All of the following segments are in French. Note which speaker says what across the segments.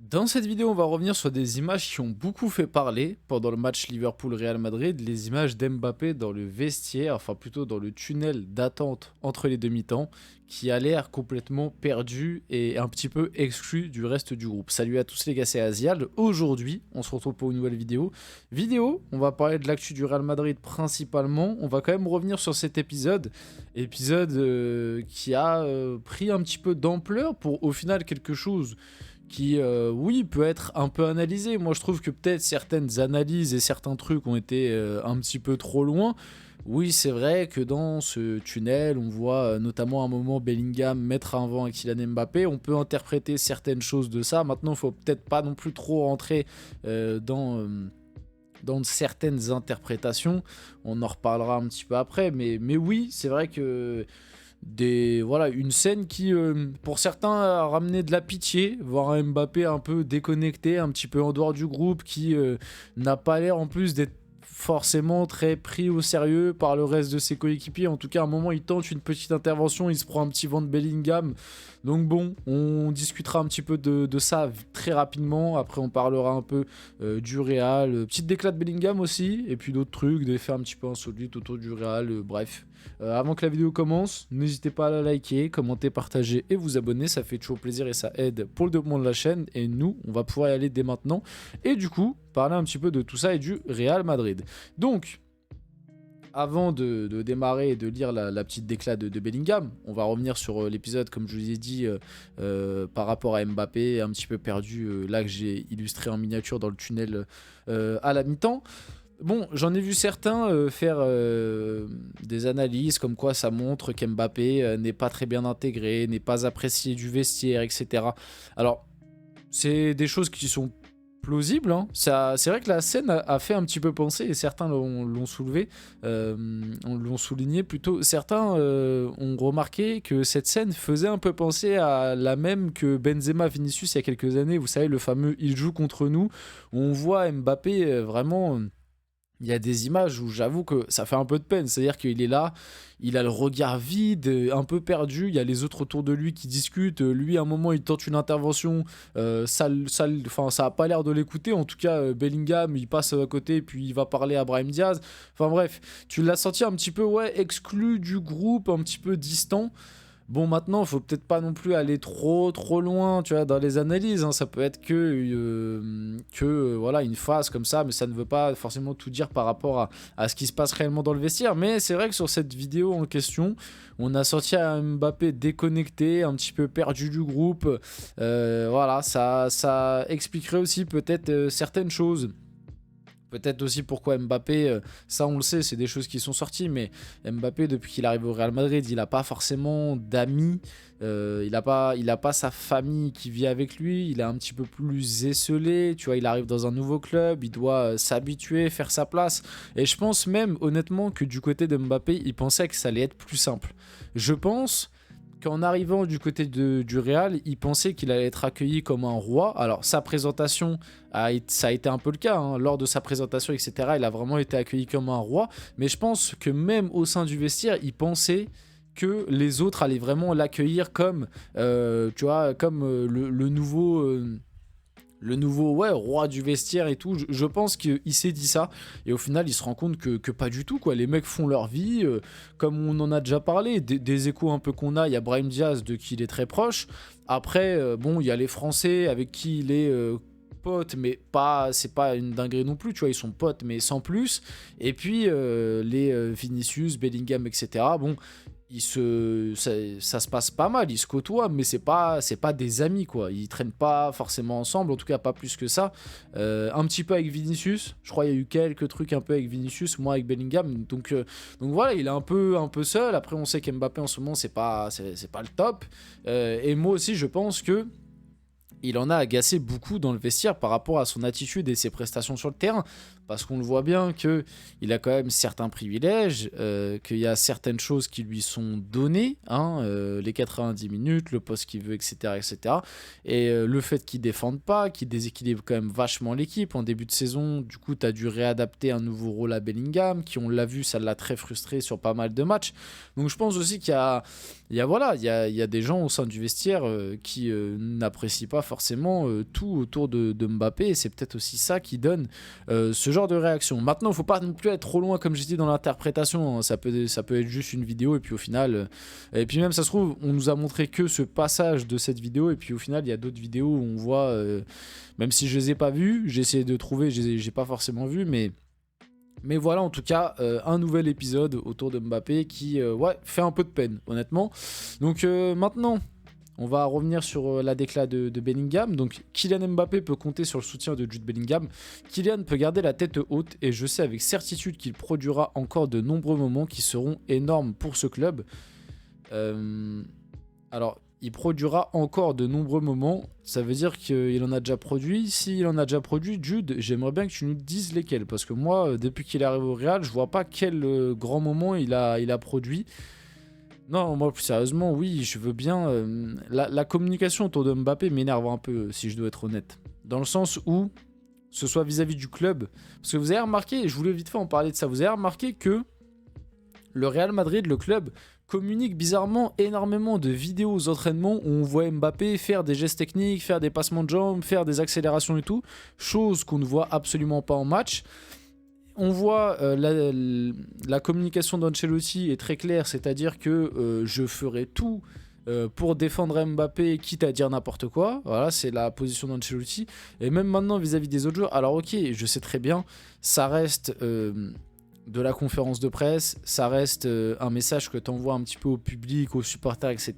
Speaker 1: Dans cette vidéo, on va revenir sur des images qui ont beaucoup fait parler pendant le match Liverpool-Real Madrid, les images d'Mbappé dans le vestiaire, enfin plutôt dans le tunnel d'attente entre les demi-temps, qui a l'air complètement perdu et un petit peu exclu du reste du groupe. Salut à tous les gars, c'est Azial. Aujourd'hui, on se retrouve pour une nouvelle vidéo. On va parler de l'actu du Real Madrid principalement. On va quand même revenir sur cet épisode qui a pris un petit peu d'ampleur pour au final quelque chose qui, oui, peut être un peu analysé. Moi, je trouve que peut-être certaines analyses et certains trucs ont été un petit peu trop loin. Oui, c'est vrai que dans ce tunnel, on voit notamment à un moment Bellingham mettre un vent à Kylian Mbappé. On peut interpréter certaines choses de ça. Maintenant, il ne faut peut-être pas non plus trop rentrer dans certaines interprétations. On en reparlera un petit peu après. Mais oui, c'est vrai que voilà, une scène qui, pour certains, a ramené de la pitié, voir un Mbappé un peu déconnecté, un petit peu en dehors du groupe, qui n'a pas l'air en plus d'être forcément très pris au sérieux par le reste de ses coéquipiers. En tout cas, à un moment, il tente une petite intervention, il se prend un petit vent de Bellingham. Donc bon, on discutera un petit peu de ça très rapidement. Après, on parlera un peu du Real. Petite déclat de Bellingham aussi, et puis d'autres trucs, des faits un petit peu insolites autour du Real, bref. Avant que la vidéo commence, n'hésitez pas à la liker, commenter, partager et vous abonner, ça fait toujours plaisir et ça aide pour le développement de la chaîne. Et nous, on va pouvoir y aller dès maintenant. Et du coup, parler un petit peu de tout ça et du Real Madrid. Donc, avant de démarrer et de lire la petite déclat de Bellingham, on va revenir sur l'épisode, comme je vous ai dit, par rapport à Mbappé, un petit peu perdu, là que j'ai illustré en miniature dans le tunnel à la mi-temps. Bon, j'en ai vu certains faire des analyses comme quoi ça montre qu'Mbappé n'est pas très bien intégré, n'est pas apprécié du vestiaire, etc. Alors, c'est des choses qui sont plausibles, hein. C'est vrai que la scène a fait un petit peu penser, et certains l'ont soulevé, l'ont souligné plutôt. Certains ont remarqué que cette scène faisait un peu penser à la même que Benzema Vinicius il y a quelques années. Vous savez, le fameux "il joue contre nous", où on voit Mbappé vraiment. Il y a des images où j'avoue que ça fait un peu de peine, c'est-à-dire qu'il est là, il a le regard vide, un peu perdu, il y a les autres autour de lui qui discutent, lui à un moment il tente une intervention, enfin, ça a pas l'air de l'écouter, en tout cas Bellingham il passe à côté puis il va parler à Brahim Diaz, enfin bref, tu l'as senti un petit peu ouais, exclu du groupe, un petit peu distant. Bon, maintenant, il faut peut-être pas non plus aller trop loin, tu vois, dans les analyses, hein. Ça peut être voilà, une phase comme ça, mais ça ne veut pas forcément tout dire par rapport à ce qui se passe réellement dans le vestiaire. Mais c'est vrai que sur cette vidéo en question, on a sorti un Mbappé déconnecté, un petit peu perdu du groupe. Voilà, ça expliquerait aussi peut-être certaines choses. Peut-être aussi pourquoi Mbappé, ça on le sait, c'est des choses qui sont sorties, mais Mbappé, depuis qu'il arrive au Real Madrid, il n'a pas forcément d'amis, il a pas sa famille qui vit avec lui, il est un petit peu plus esselé, tu vois, il arrive dans un nouveau club, il doit s'habituer, faire sa place, et je pense même honnêtement que du côté de Mbappé, il pensait que ça allait être plus simple. Je pense qu'en arrivant du côté du Real, il pensait qu'il allait être accueilli comme un roi. Alors, sa présentation, ça a été un peu le cas, hein. Lors de sa présentation, etc., il a vraiment été accueilli comme un roi. Mais je pense que même au sein du vestiaire, il pensait que les autres allaient vraiment l'accueillir comme, tu vois, comme le nouveau ouais, roi du vestiaire et tout. Je pense qu'il s'est dit ça et au final il se rend compte que pas du tout quoi. Les mecs font leur vie comme on en a déjà parlé, des échos un peu qu'on a. Il y a Brahim Diaz de qui il est très proche. Après bon, il y a les Français avec qui il est potes, mais pas, c'est pas une dinguerie non plus, tu vois, ils sont potes mais sans plus. Et puis les Vinicius, Bellingham, etc. Bon, ça se passe pas mal, ils se côtoient, mais c'est pas des amis quoi. Ils traînent pas forcément ensemble, en tout cas pas plus que ça. Un petit peu avec Vinicius, je crois il y a eu quelques trucs un peu avec Vinicius, moi avec Bellingham. Donc voilà, il est un peu seul. Après on sait qu'Mbappé en ce moment c'est pas le top. Et moi aussi je pense que il en a agacé beaucoup dans le vestiaire par rapport à son attitude et ses prestations sur le terrain. Parce qu'on le voit bien qu'il a quand même certains privilèges, qu'il y a certaines choses qui lui sont données, hein, les 90 minutes, le poste qu'il veut, etc. etc. Et le fait qu'il ne défende pas, qu'il déséquilibre quand même vachement l'équipe. En début de saison, du coup, tu as dû réadapter un nouveau rôle à Bellingham, qui, on l'a vu, ça l'a très frustré sur pas mal de matchs. Donc je pense aussi qu'il y a des gens au sein du vestiaire qui n'apprécient pas forcément tout autour de Mbappé, et c'est peut-être aussi ça qui donne ce genre de réaction. Maintenant, il ne faut pas non plus être trop loin, comme je dis, dans l'interprétation, hein. Ça peut être juste une vidéo, et puis au final... et puis même, ça se trouve, on nous a montré que ce passage de cette vidéo, et puis au final, il y a d'autres vidéos où on voit... même si je les ai pas vues, j'ai essayé de trouver, j'ai pas forcément vu, mais voilà, en tout cas, un nouvel épisode autour de Mbappé qui fait un peu de peine, honnêtement. Donc maintenant, on va revenir sur la décla de Bellingham. Donc Kylian Mbappé peut compter sur le soutien de Jude Bellingham. Kylian peut garder la tête haute et je sais avec certitude qu'il produira encore de nombreux moments qui seront énormes pour ce club. Alors, il produira encore de nombreux moments. Ça veut dire qu'il en a déjà produit. S'il en a déjà produit, Jude, j'aimerais bien que tu nous dises lesquels. Parce que moi, depuis qu'il est arrivé au Real, je vois pas quel grand moment il a produit. Non, moi, plus sérieusement, oui, je veux bien... la communication autour de Mbappé m'énerve un peu, si je dois être honnête. Dans le sens où, ce soit vis-à-vis du club. Parce que vous avez remarqué, et je voulais vite fait en parler de ça, vous avez remarqué que le Real Madrid, le club, communique bizarrement énormément de vidéos aux entraînements où on voit Mbappé faire des gestes techniques, faire des passements de jambes, faire des accélérations et tout, chose qu'on ne voit absolument pas en match. On voit la communication d'Ancelotti est très claire, c'est-à-dire que je ferai tout pour défendre Mbappé, quitte à dire n'importe quoi. Voilà, c'est la position d'Ancelotti. Et même maintenant vis-à-vis des autres joueurs, alors ok, je sais très bien, ça reste... de la conférence de presse, ça reste un message que tu envoies un petit peu au public, aux supporters, etc.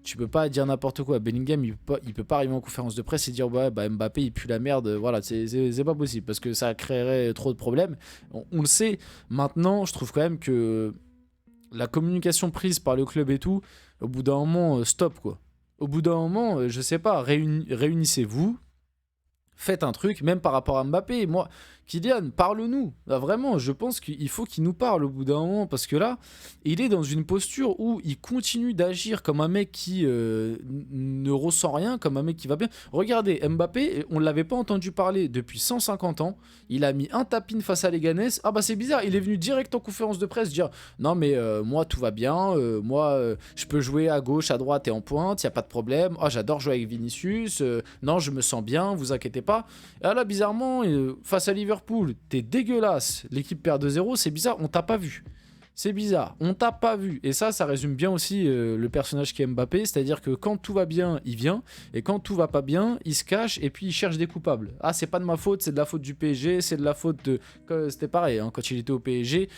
Speaker 1: Tu peux pas dire n'importe quoi. Bellingham, il peut pas arriver en conférence de presse et dire ouais, bah, Mbappé, il pue la merde. Voilà, c'est pas possible parce que ça créerait trop de problèmes. On le sait. Maintenant, je trouve quand même que la communication prise par le club et tout, au bout d'un moment, stop quoi. Au bout d'un moment, je sais pas, réunissez-vous. Faites un truc, même par rapport à Mbappé. Moi, Kylian, parle-nous. Là, vraiment, je pense qu'il faut qu'il nous parle au bout d'un moment. Parce que là, il est dans une posture où il continue d'agir comme un mec qui ne ressent rien, comme un mec qui va bien. Regardez, Mbappé, on ne l'avait pas entendu parler depuis 150 ans. Il a mis un tapin face à Leganés. Ah bah c'est bizarre, il est venu direct en conférence de presse dire « Non mais moi tout va bien, je peux jouer à gauche, à droite et en pointe, il n'y a pas de problème. Oh j'adore jouer avec Vinicius, non je me sens bien, vous inquiétez pas. » Et là bizarrement, face à Liverpool, t'es dégueulasse, l'équipe perd 2-0, c'est bizarre, on t'a pas vu. C'est bizarre, on t'a pas vu. Et ça résume bien aussi le personnage qui est Mbappé, c'est-à-dire que quand tout va bien, il vient, et quand tout va pas bien, il se cache et puis il cherche des coupables. Ah, c'est pas de ma faute, c'est de la faute du PSG, c'est de la faute de... C'était pareil, hein, quand il était au PSG,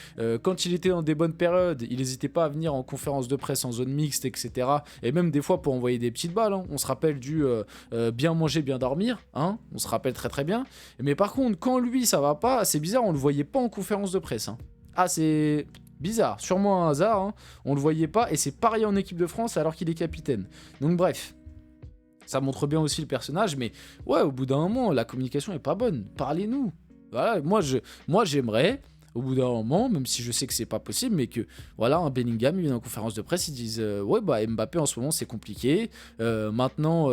Speaker 1: quand il était dans des bonnes périodes, il n'hésitait pas à venir en conférence de presse en zone mixte, etc. Et même des fois pour envoyer des petites balles, hein. On se rappelle du bien manger, bien dormir, hein, on se rappelle très très bien. Mais par contre, quand lui ça va pas, c'est bizarre, on le voyait pas en conférence de presse, hein. Ah, c'est... bizarre, sûrement un hasard, hein. On le voyait pas, et c'est pareil en équipe de France alors qu'il est capitaine. Donc bref, ça montre bien aussi le personnage, mais ouais, au bout d'un moment, la communication est pas bonne. Parlez-nous. Voilà, moi j'aimerais, au bout d'un moment, même si je sais que c'est pas possible, mais que voilà, un Bellingham, il vient en conférence de presse, ils disent ouais bah Mbappé en ce moment c'est compliqué. Maintenant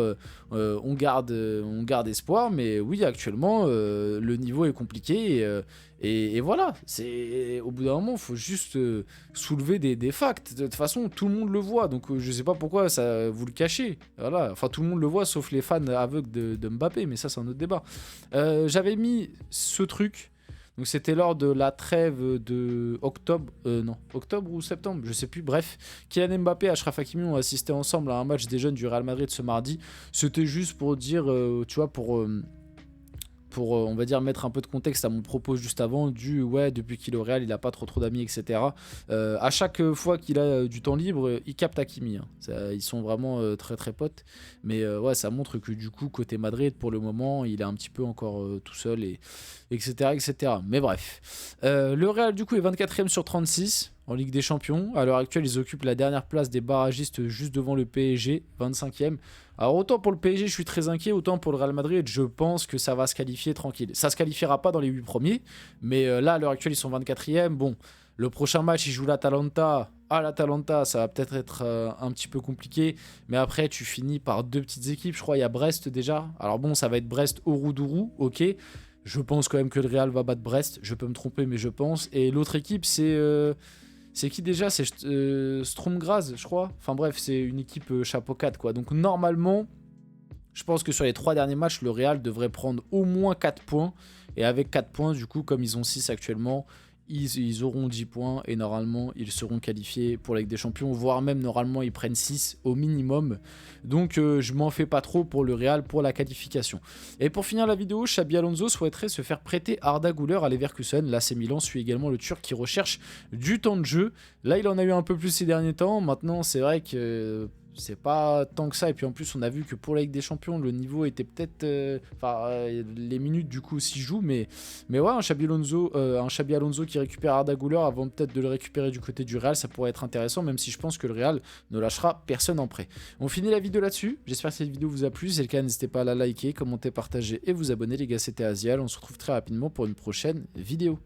Speaker 1: on garde espoir, mais oui actuellement le niveau est compliqué. Et voilà, c'est au bout d'un moment, il faut juste soulever des facts. De toute façon, tout le monde le voit, donc je sais pas pourquoi ça vous le cachez. Voilà, enfin tout le monde le voit, sauf les fans aveugles de Mbappé, mais ça c'est un autre débat. J'avais mis ce truc. Donc c'était lors de la trêve de octobre ou septembre, je sais plus, bref. Kylian Mbappé et Achraf Hakimi ont assisté ensemble à un match des jeunes du Real Madrid ce mardi. C'était juste pour dire, tu vois, pour on va dire mettre un peu de contexte à mon propos juste avant, ouais, depuis qu'il est au Real, il a pas trop d'amis, etc. À chaque fois qu'il a du temps libre, il capte Hakimi, hein. Ils sont vraiment très très potes. Mais ouais, ça montre que du coup, côté Madrid, pour le moment, il est un petit peu encore tout seul, etc., etc. Mais bref. Le Real, du coup, est 24e sur 36 en Ligue des Champions. À l'heure actuelle, ils occupent la dernière place des barragistes juste devant le PSG, 25e. Alors autant pour le PSG, je suis très inquiet, autant pour le Real Madrid, je pense que ça va se qualifier tranquille. Ça se qualifiera pas dans les 8 premiers, mais là, à l'heure actuelle, ils sont 24e. Bon, le prochain match, ils jouent l'Atalanta. À l'Atalanta, ça va peut-être être un petit peu compliqué, mais après, tu finis par 2 petites équipes. Je crois il y a Brest déjà. Alors bon, ça va être Brest-Ouroudourou, ok. Je pense quand même que le Real va battre Brest. Je peux me tromper, mais je pense. Et l'autre équipe, c'est qui déjà? C'est Sturm Graz, je crois. Enfin bref, c'est une équipe chapeau 4, quoi. Donc normalement, Je pense que sur les 3 derniers matchs, le Real devrait prendre au moins 4 points. Et avec 4 points, du coup, comme ils ont 6 actuellement, ils auront 10 points et normalement ils seront qualifiés pour la Ligue des Champions, voire même normalement ils prennent 6 au minimum. Donc je m'en fais pas trop pour le Real pour la qualification. Et pour finir la vidéo, Xabi Alonso souhaiterait se faire prêter Arda Güler à Leverkusen. L'AC Milan suit également le Turc qui recherche du temps de jeu. Là il en a eu un peu plus ces derniers temps, maintenant c'est vrai que c'est pas tant que ça, et puis en plus on a vu que pour la Ligue des Champions le niveau était peut-être les minutes du coup s'y jouent, mais ouais, un Xabi Alonso qui récupère Arda Güler avant peut-être de le récupérer du côté du Real, ça pourrait être intéressant, même si je pense que le Real ne lâchera personne en prêt. On finit la vidéo là-dessus, j'espère que cette vidéo vous a plu. Si c'est le cas, n'hésitez pas à la liker, commenter, partager et vous abonner les gars. C'était Azial, on se retrouve très rapidement pour une prochaine vidéo.